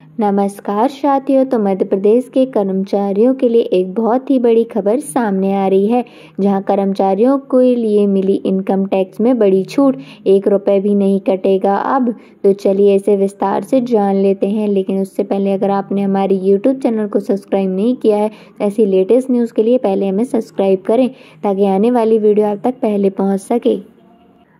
नमस्कार साथियों। तो मध्य प्रदेश के कर्मचारियों के लिए एक बहुत ही बड़ी खबर सामने आ रही है, जहां कर्मचारियों के लिए मिली इनकम टैक्स में बड़ी छूट। 1 रुपये भी नहीं कटेगा अब। तो चलिए इसे विस्तार से जान लेते हैं, लेकिन उससे पहले अगर आपने हमारी यूट्यूब चैनल को सब्सक्राइब नहीं किया है तो ऐसी लेटेस्ट न्यूज़ के लिए पहले हमें सब्सक्राइब करें, ताकि आने वाली वीडियो आप तक पहले पहुँच सके।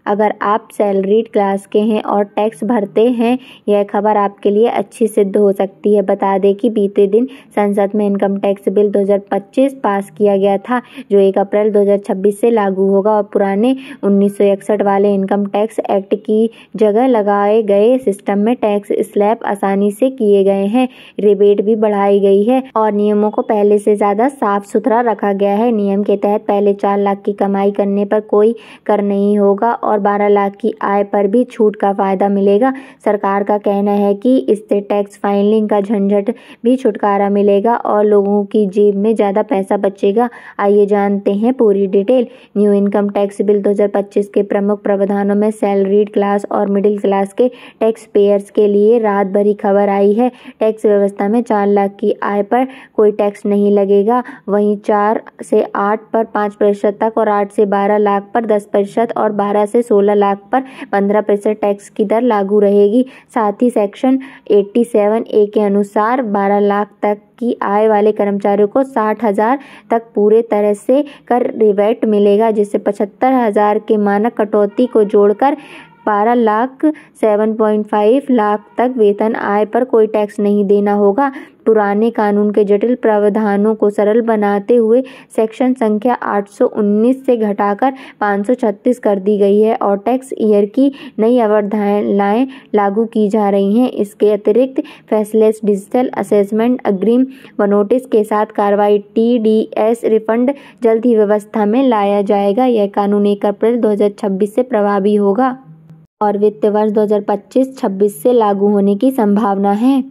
अगर आप सैलरीड क्लास के हैं और टैक्स भरते हैं, यह खबर आपके लिए अच्छी सिद्ध हो सकती है। बता दें कि बीते दिन संसद में इनकम टैक्स बिल 2025 पास किया गया था, जो 1 अप्रैल 2026 से लागू होगा और पुराने 1961 वाले इनकम टैक्स एक्ट की जगह लगाए गए सिस्टम में टैक्स स्लैब आसानी से किए गए हैं। रिबेट भी बढ़ाई गई है और नियमों को पहले से ज़्यादा साफ सुथरा रखा गया है। नियम के तहत पहले 4 लाख की कमाई करने पर कोई कर नहीं होगा और 12 लाख की आय पर भी छूट का फायदा मिलेगा। सरकार का कहना है कि इससे टैक्स फाइलिंग का झंझट भी छुटकारा मिलेगा और लोगों की जेब में ज़्यादा पैसा बचेगा। आइए जानते हैं पूरी detail. New income tax bill 2025 के प्रमुख प्रावधानों में सैलरीड क्लास और मिडिल क्लास के टैक्स पेयर्स के लिए राहत भरी खबर आई है। टैक्स व्यवस्था में 4 लाख की आय पर कोई टैक्स नहीं लगेगा, वहीं 4 से 8 पर 5% तक और 8 से 12 लाख पर 10% और 12 से 16 लाख पर 15% टैक्स की दर लागू रहेगी। साथ ही सेक्शन 87A के अनुसार 12 लाख तक की आय वाले कर्मचारियों को 60,000 तक पूरे तरह से कर रिबेट मिलेगा, जिससे 75,000 के मानक कटौती को जोड़कर 12 लाख 7.5 लाख तक वेतन आय पर कोई टैक्स नहीं देना होगा। पुराने कानून के जटिल प्रावधानों को सरल बनाते हुए सेक्शन संख्या 819 से घटाकर 536 कर दी गई है और टैक्स ईयर की नई अवधारणाएं लागू की जा रही हैं। इसके अतिरिक्त फैसलेस डिजिटल असेसमेंट अग्रिम व नोटिस के साथ कार्रवाई TDS रिफंड जल्द ही व्यवस्था में लाया जाएगा। यह कानून 1 अप्रैल 2026 से प्रभावी होगा और वित्त वर्ष 2025-26 से लागू होने की संभावना है।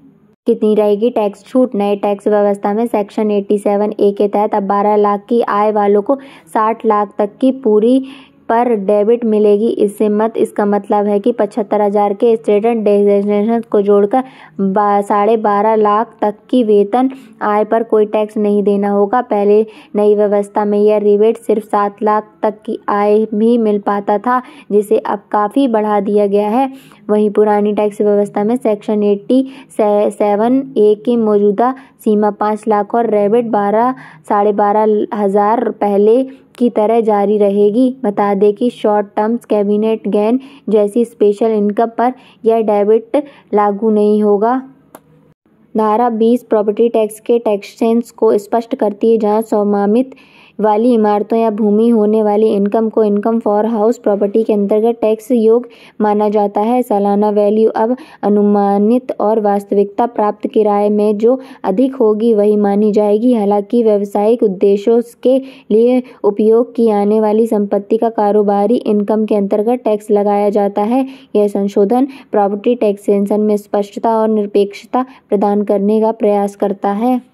कितनी रहेगी टैक्स छूट? नए टैक्स व्यवस्था में सेक्शन 87A के तहत अब 12 लाख की आय वालों को 60 लाख तक की पूरी पर डेबिट मिलेगी। इसका मतलब है कि 75,000 के स्टेटस डेजिग्नेशन को जोड़कर 12.5 लाख तक की वेतन आय पर कोई टैक्स नहीं देना होगा। पहले नई व्यवस्था में यह रिबेट सिर्फ 7 लाख तक की आय भी मिल पाता था, जिसे अब काफ़ी बढ़ा दिया गया है। वहीं पुरानी टैक्स व्यवस्था में सेक्शन 87A की मौजूदा सीमा 5 लाख और रिबेट 12,500 पहले की तरह जारी रहेगी। बता दें कि शॉर्ट टर्म्स कैबिनेट गेन जैसी स्पेशल इनकम पर यह डेबिट लागू नहीं होगा। धारा 20 प्रॉपर्टी टैक्स के टैक्सेशन को स्पष्ट करती है, जहां स्वामित्व वाली इमारतों या भूमि होने वाली इनकम को इनकम फॉर हाउस प्रॉपर्टी के अंतर्गत टैक्स योग्य माना जाता है। सालाना वैल्यू अब अनुमानित और वास्तविकता प्राप्त किराए में जो अधिक होगी वही मानी जाएगी। हालांकि व्यावसायिक उद्देश्यों के लिए उपयोग की आने वाली संपत्ति का कारोबारी इनकम के अंतर्गत टैक्स लगाया जाता है। यह संशोधन प्रॉपर्टी टैक्सेशन में स्पष्टता और निरपेक्षता प्रदान करने का प्रयास करता है।